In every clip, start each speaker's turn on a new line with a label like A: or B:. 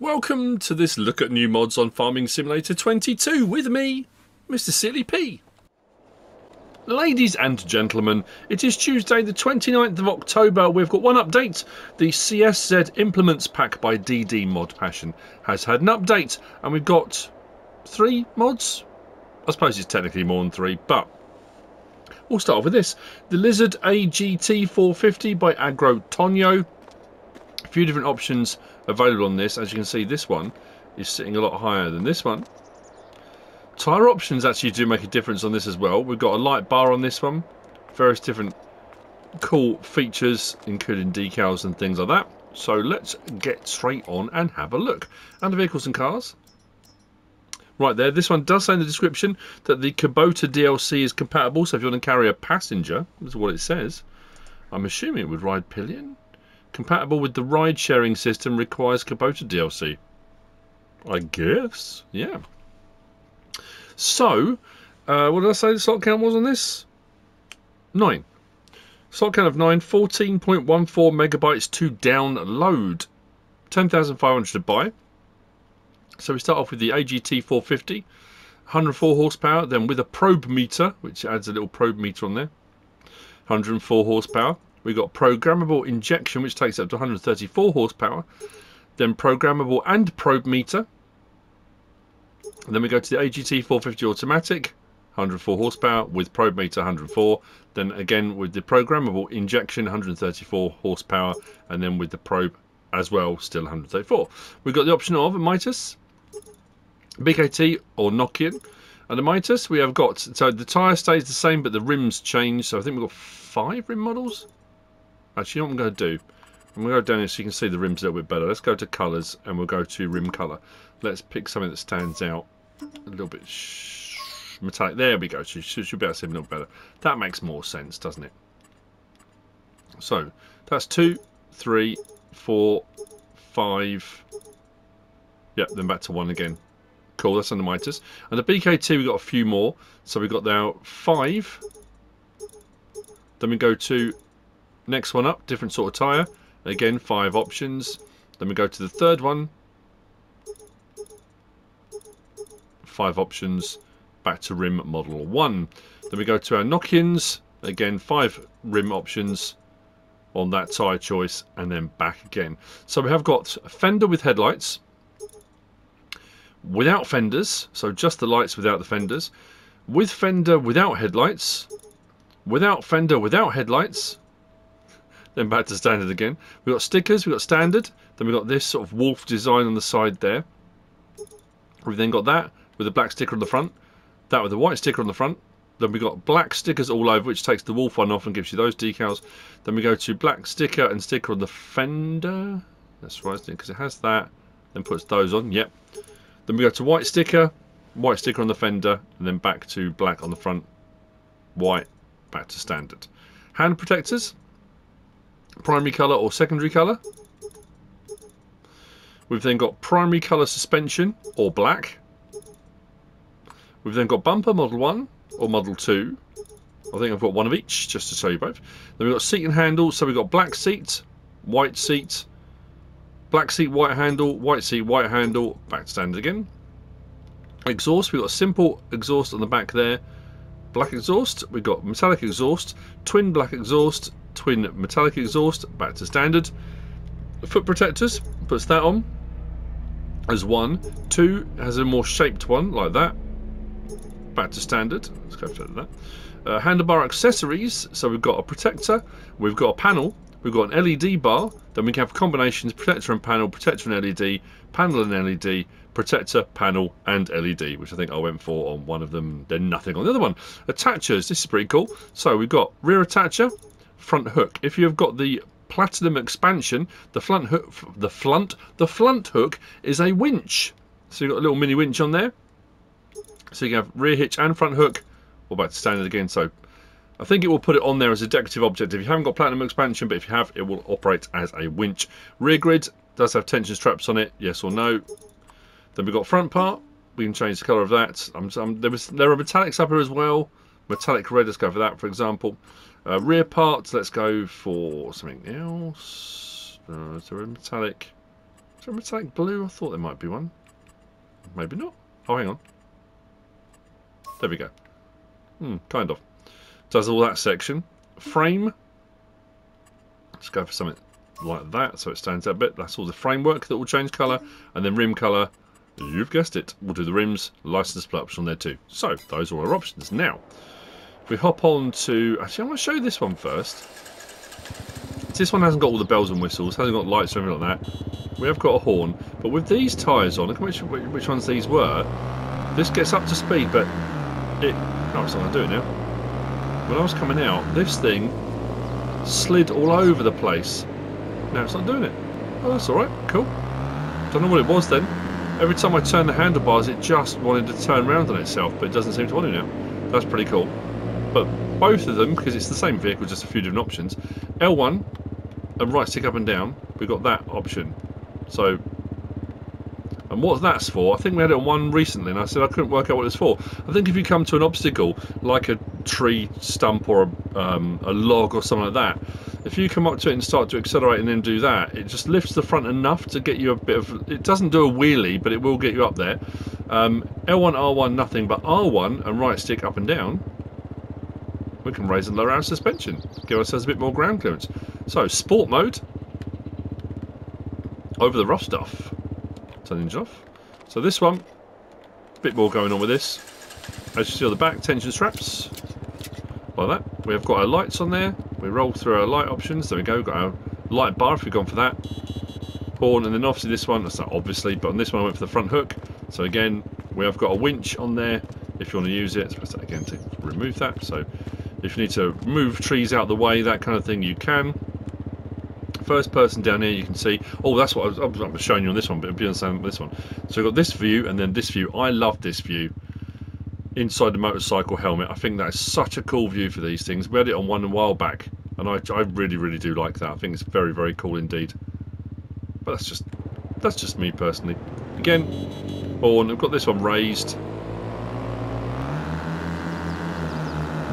A: Welcome to this look at new mods on Farming Simulator 22 with me, MrSealyp. Ladies and gentlemen, it is Tuesday the 29th of October. We've got one update. The CSZ Implements Pack by DD Mod Passion has had an update, and we've got 3 mods. I suppose it's technically more than 3, but we'll start off with this. The Lizard AG CT450 by Agro Tonho. A few different options available on this. As you can see, this one is sitting a lot higher than this one. Tyre options actually do make a difference on this as well. We've got a light bar on this one, various different cool features including decals and things like that. So let's get straight on and have a look. Under vehicles and cars, right there, this one does say in the description that the Kubota DLC is compatible, so if you want to carry a passenger, this is what it says. I'm assuming it would ride pillion. Compatible with the ride sharing system, requires Kubota DLC. I guess, yeah. So, what did I say the slot count was on this? 9. Slot count of 9, 14.14 megabytes to download. 10,500 to buy. So we start off with the AG CT450, 104 horsepower, then with a probe meter, which adds a little probe meter on there. 104 horsepower. We've got programmable injection, which takes it up to 134 horsepower. Then programmable and probe meter. And then we go to the AG CT450 automatic, 104 horsepower with probe meter 104. Then again with the programmable injection, 134 horsepower, and then with the probe as well, still 134. We've got the option of a Mitas, BKT or Nokian. And the Mitas we have got, so the tyre stays the same, but the rims change. So I think we've got 5 rim models. Actually, you know what I'm going to do? I'm going to go down here so you can see the rims a little bit better. Let's go to colours and we'll go to rim colour. Let's pick something that stands out a little bit metallic. There we go. So you should be able to see a little better. That makes more sense, doesn't it? So that's 2, 3, 4, 5. Yep, then back to 1 again. Cool, that's on the Mitas. And the BKT, we've got a few more. So we've got now 5. Then we go to next one up, different sort of tyre. Again, 5 options. Then we go to the third one. 5 options. Back to rim model 1. Then we go to our Nokians. Again, 5 rim options on that tyre choice. And then back again. So we have got a fender with headlights. Without fenders. So just the lights without the fenders. With fender without headlights. Without fender without headlights. Then back to standard again. We've got stickers, we've got standard. Then we've got this sort of wolf design on the side there. We've then got that with a black sticker on the front. That with a white sticker on the front. Then we've got black stickers all over, which takes the wolf one off and gives you those decals. Then we go to black sticker and sticker on the fender. That's right, because it has that. Then puts those on, yep. Then we go to white sticker on the fender, and then back to black on the front. White, back to standard. Hand protectors. Primary colour or secondary colour. We've then got primary colour suspension or black. We've then got bumper model 1 or model 2. I think I've got one of each just to show you both. Then we've got seat and handle. So we've got black seat, white seat, black seat, white handle, back to standard again. Exhaust, we've got simple exhaust on the back there. Black exhaust, we've got metallic exhaust, twin black exhaust, twin metallic exhaust, back to standard. The foot protectors, puts that on as 1. 2 has a more shaped one like that, back to standard. Let's go for that. Handlebar accessories, so we've got a protector, we've got a panel, we've got an LED bar, then we can have combinations, protector and panel, protector and LED, panel and LED, protector, panel and LED, which I think I went for on one of them, then nothing on the other one. Attachers, this is pretty cool. So we've got rear attacher, front hook. If you've got the platinum expansion, the front hook is a winch. So you've got a little mini winch on there. So you can have rear hitch and front hook, or back to standard again. So I think it will put it on there as a decorative object if you haven't got platinum expansion, but if you have, it will operate as a winch. Rear grid does have tension straps on it, yes or no. Then we've got front part. We can change the colour of that. There are metallics up here as well. Metallic red, let's go for that, for example. Rear parts, let's go for something else. So a metallic Is there a metallic blue? I thought there might be one. Maybe not. Oh, hang on. There we go. Kind of. Does all that section. Frame. Let's go for something like that so it stands out a bit. That's all the framework that will change colour. And then rim colour, you've guessed it. We'll do the rims, license plate option on there too. So, those are our options. Now, if we hop on to... Actually, I'm going to show you this one first. This one hasn't got all the bells and whistles, hasn't got lights or anything like that. We have got a horn, but with these tyres on, look at which ones these were, this gets up to speed, but it... No, it's not going to do it now. When I was coming out, this thing slid all over the place. Now it's not doing it. Oh, that's alright, cool. Don't know what it was then. Every time I turned the handlebars, it just wanted to turn around on itself, but it doesn't seem to want to now. That's pretty cool. But both of them, because it's the same vehicle, just a few different options. L1 and right stick up and down, we've got that option. So, and what that's for, I think we had it on one recently, and I said I couldn't work out what it's for. I think if you come to an obstacle, like a tree stump or a log or something like that, if you come up to it and start to accelerate and then do that, it just lifts the front enough to get you a bit of... It doesn't do a wheelie, but it will get you up there. L1, R1, nothing, but R1 and right stick up and down, we can raise and lower our suspension, give ourselves a bit more ground clearance. So, sport mode, over the rough stuff, turn the engine off. So this one, a bit more going on with this. As you see on the back, tension straps, like that. We have got our lights on there, we roll through our light options, there we go, got our light bar if we've gone for that. Horn, and then obviously this one, that's not obviously, but on this one I went for the front hook. So again, we have got a winch on there, if you want to use it. Let's press that again to remove that. So if you need to move trees out of the way, that kind of thing, you can. First person down here, you can see. Oh, that's what I was showing you on this one, but it'll be on the same this one. So we've got this view and then this view. I love this view inside the motorcycle helmet. I think that is such a cool view for these things. We had it on one a while back, and I really, really do like that. I think it's very, very cool indeed. But that's just me personally. Again, horn. We've got this one raised.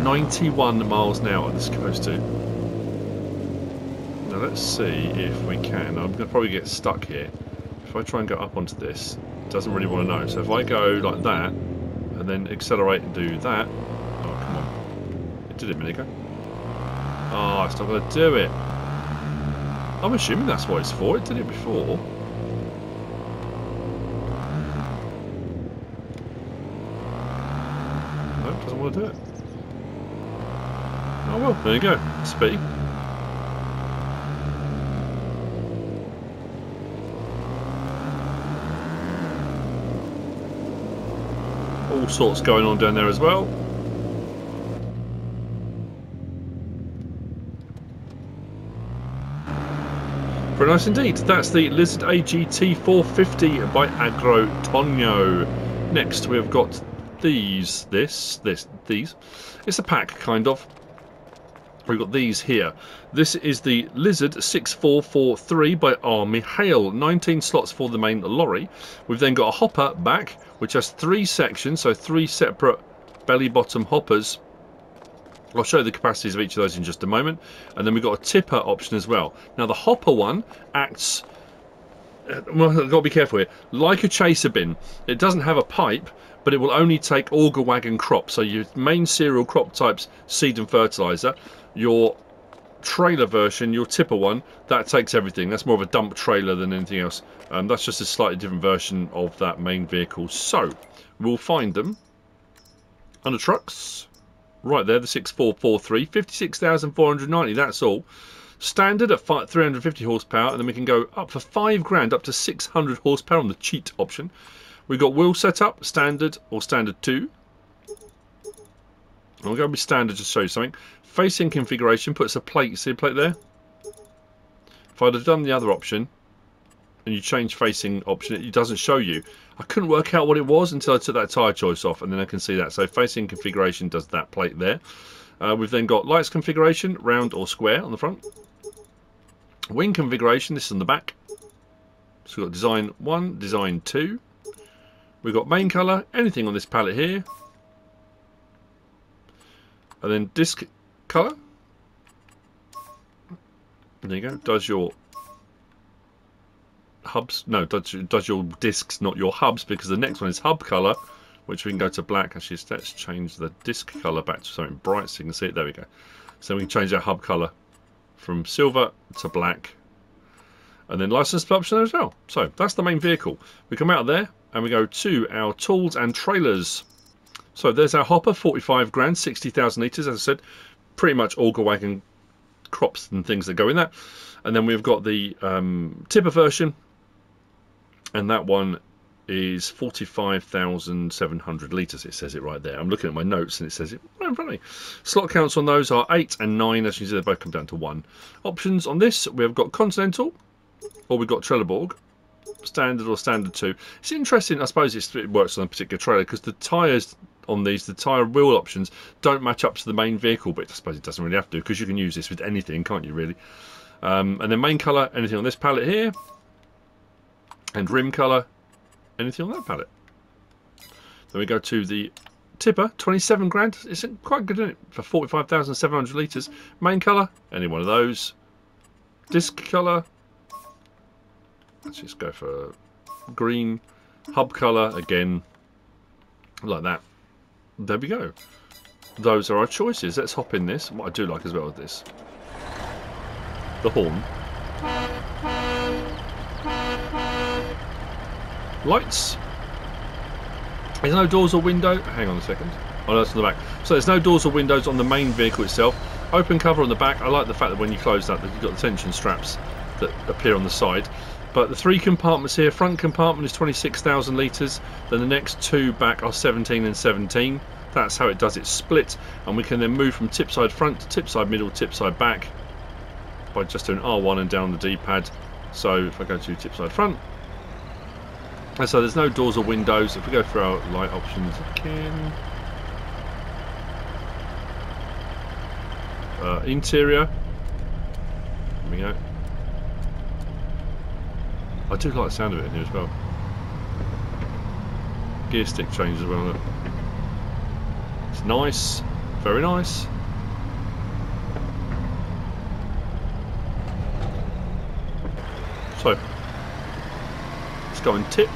A: 91 miles an hour this goes to. Now let's see if we can. I'm going to probably get stuck here. If I try and go up onto this, it doesn't really want to know. So if I go like that, and then accelerate and do that. Oh, come on. It did it a minute ago. Oh, it's not going to do it. I'm assuming that's what it's for. It did it before. No, it doesn't want to do it. Oh well, there you go. Speed. All sorts going on down there as well. Very nice indeed. That's the Lizard AG CT450 by Agro Tonho. Next we've got these. These. It's a pack, kind of. We've got these here. This is the Lizard 6443 by R.Mihail. 19 slots for the main lorry. We've then got a hopper back, which has 3 sections, so 3 separate belly bottom hoppers. I'll show you the capacities of each of those in just a moment. And then we've got a tipper option as well. Now the hopper one acts, well, I've got to be careful here, like a chaser bin. It doesn't have a pipe, but it will only take auger wagon crop. So your main cereal crop types, seed and fertilizer. Your trailer version, your tipper one, that takes everything. That's more of a dump trailer than anything else. That's just a slightly different version of that main vehicle. So we'll find them under trucks. Right there, the 6443, 56,490, that's all. Standard at 350 horsepower, and then we can go up for 5 grand, up to 600 horsepower on the cheat option. We've got wheel setup, standard or standard 2. I'm going to be standard just to show you something. Facing configuration puts a plate, see a plate there? If I'd have done the other option, and you change facing option, it doesn't show you. I couldn't work out what it was until I took that tyre choice off, and then I can see that. So facing configuration does that plate there. We've then got lights configuration, round or square on the front. Wing configuration, this is on the back. So we've got design 1, design 2. We've got main colour, anything on this palette here. And then disc colour. There you go, does your hubs. No, does your discs, not your hubs, because the next one is hub color, which we can go to black. Actually, let's change the disc color back to something bright so you can see it. There we go. So we can change our hub color from silver to black, and then license option as well. So that's the main vehicle. We come out of there and we go to our tools and trailers. So there's our hopper, 45 grand, 60,000 litres, as I said, pretty much auger wagon crops and things that go in that. And then we've got the tipper version, and that one is 45,700 litres. It says it right there. I'm looking at my notes and it says it right in front of me. Slot counts on those are 8 and 9. As you can see, they both come down to 1. Options on this, we've got Continental, or we've got Trelleborg, standard or standard 2. It's interesting, I suppose it works on a particular trailer, because the tyres on these, the tyre wheel options, don't match up to the main vehicle, but I suppose it doesn't really have to, because you can use this with anything, can't you, really? And then main colour, anything on this palette here, and rim colour, anything on that palette. Then we go to the tipper, 27 grand. It's quite good, isn't it, for 45,700 litres. Main colour, any one of those. Disc colour, let's just go for green. Hub colour, again, like that. There we go. Those are our choices. Let's hop in this. What I do like as well with this, the horn. Lights. There's no doors or window. Hang on a second. Oh, that's on the back. So there's no doors or windows on the main vehicle itself. Open cover on the back. I like the fact that when you close that, you've got the tension straps that appear on the side. But the 3 compartments here, front compartment is 26,000 litres, then the next 2 back are 17 and 17. That's how it does its split, and we can then move from tip side front to tip side middle, tip side back by just doing R1 and down the D-pad. So if I go to tip side front, and so there's no doors or windows. If we go through our light options again, interior, there we go. I do like the sound of it in here as well. Gear stick change as well. Look. It's nice, very nice. So let's go and tip.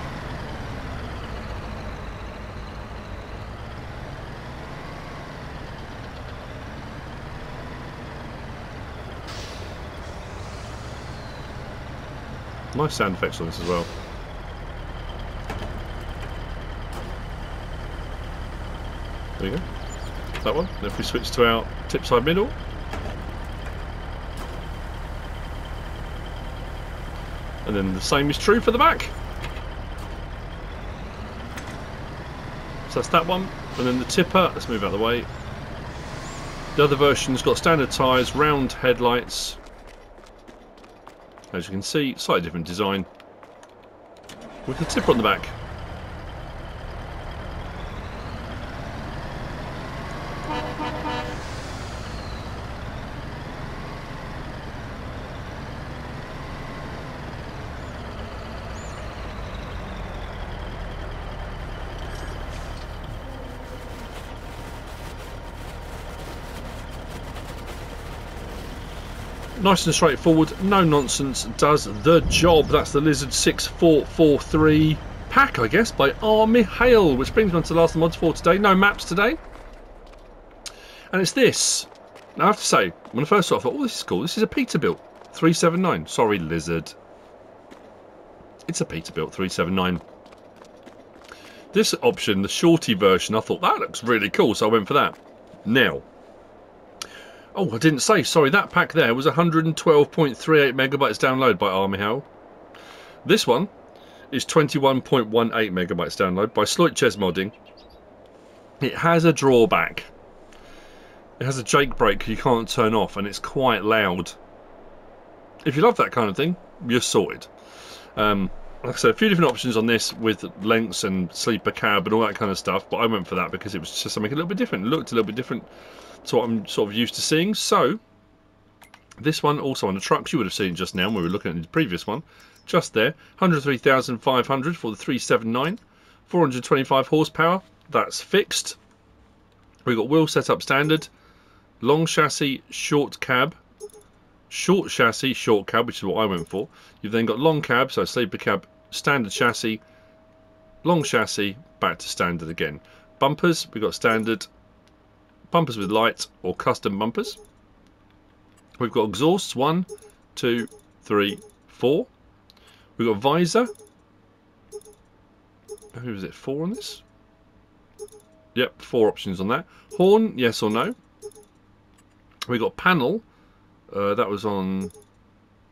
A: Nice sound effects on this as well. There you go. That one. And if we switch to our tip side middle, and then the same is true for the back. So that's that one. And then the tipper, let's move out of the way. The other version's got standard tyres, round headlights. As you can see, slightly different design with the tipper on the back. Nice and straightforward, no nonsense, does the job. That's the Lizard 6443 pack, I guess, by R.Mihail, which brings me on to the last of the mods for today. No maps today. And it's this. Now I have to say, when I first saw it, I thought, oh, this is cool. This is a Peterbilt 379. Sorry, Lizard. It's a Peterbilt 379. This option, the shorty version, I thought that looks really cool, so I went for that. Now, oh, I didn't say, sorry, that pack there was 112.38 megabytes download by R.Mihail. This one is 21.18 megabytes download by SleutjesModding. It has a drawback. It has a Jake brake you can't turn off, and it's quite loud. If you love that kind of thing, you're sorted. Like I said, a few different options on this with lengths and sleeper cab and all that kind of stuff, but I went for that because it was just something a little bit different. It looked a little bit different to what I'm sort of used to seeing. So this one also on the trucks, you would have seen just now when we were looking at the previous one, just there, 103,500 for the 379, 425 horsepower, that's fixed. We've got wheel setup standard, long chassis, short cab, short chassis, short cab, which is what I went for. You've then got long cab, so sleeper cab, standard chassis, long chassis, back to standard again. Bumpers, we've got standard, bumpers with lights or custom bumpers. We've got exhausts, 1, 2, 3, 4. We've got visor. Who was it, 4 on this? Yep, 4 options on that. Horn, yes or no. We got panel. That was on.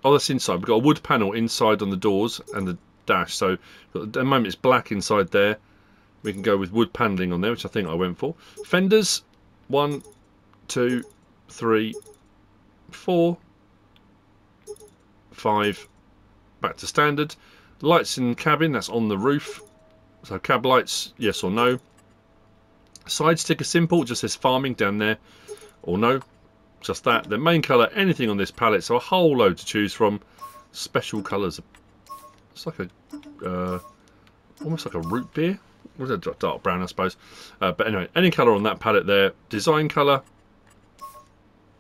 A: Oh, that's inside. We've got a wood panel inside on the doors and the dash. So at the moment it's black inside there. We can go with wood paneling on there, which I think I went for. Fenders, 1, 2, 3, 4, 5. Back to standard. Lights in cabin. That's on the roof. So cab lights, yes or no. Side sticker simple, just says farming down there, or no, just that. The main colour, anything on this palette, so a whole load to choose from. Special colours, it's like a almost like a root beer, was it dark brown I suppose, but anyway, any colour on that palette there. Design colour,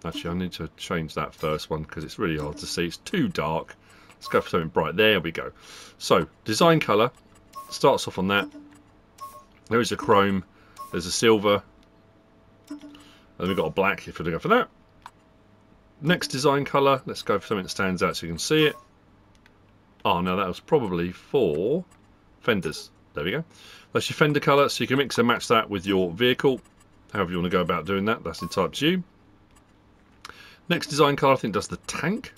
A: actually I need to change that first one because it's really hard to see, it's too dark. Let's go for something bright, there we go. So design colour starts off on that. There is a chrome, there's a silver, and we've got a black if we're going to go for that. Next design colour, let's go for something that stands out so you can see it. Oh no, that was probably for fenders. There we go. That's your fender colour, so you can mix and match that with your vehicle. However you want to go about doing that, that's entirely up to you. Next design colour I think does the tank.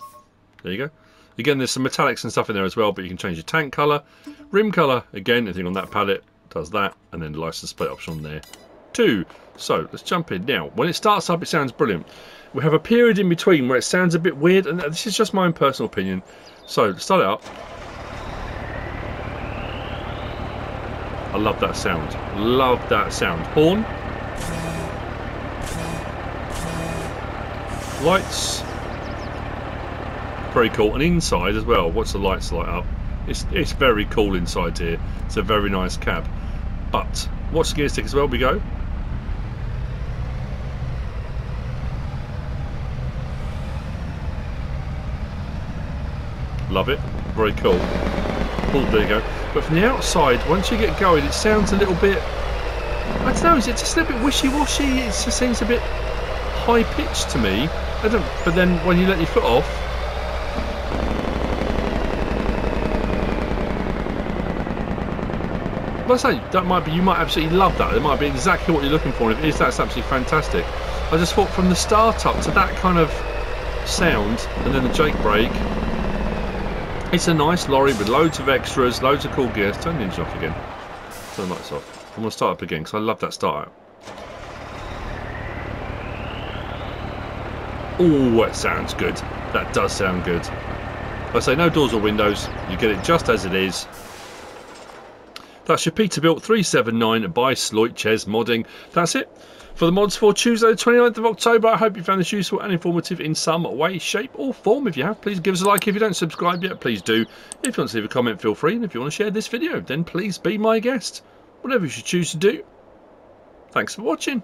A: There you go. Again, there's some metallics and stuff in there as well, but you can change your tank colour. Rim colour, again, anything on that palette does that, and then the license plate option on there too. So let's jump in now. When it starts up, it sounds brilliant. We have a period in between where it sounds a bit weird, and this is just my own personal opinion. So let's start it up. I love that sound. Love that sound. Horn. Lights. Very cool. And inside as well. What's the lights light up? It's very cool inside here. It's a very nice cab. But watch the gear stick as well. We go. Love it. Very cool. Oh, there you go. But from the outside, once you get going, it sounds a little bit. I don't know. Is it just a little bit wishy-washy? It just seems a bit high-pitched to me. I don't. But then when you let your foot off. I say that might be, you might absolutely love that. It might be exactly what you're looking for. And if it is, that's absolutely fantastic. I just thought from the start up to that kind of sound, and then the Jake brake, it's a nice lorry with loads of extras, loads of cool gears. Turn the engine off again. Turn the lights off. I'm going to start up again because I love that start out. Oh, it sounds good. That does sound good. I say no doors or windows. You get it just as it is. That's your Peterbuilt 379 by SleutjesModding. That's it for the mods for Tuesday the 29th of October. I hope you found this useful and informative in some way, shape or form. If you have, please give us a like. If you don't subscribe yet, please do. If you want to leave a comment, feel free. And if you want to share this video, then please be my guest. Whatever you should choose to do. Thanks for watching.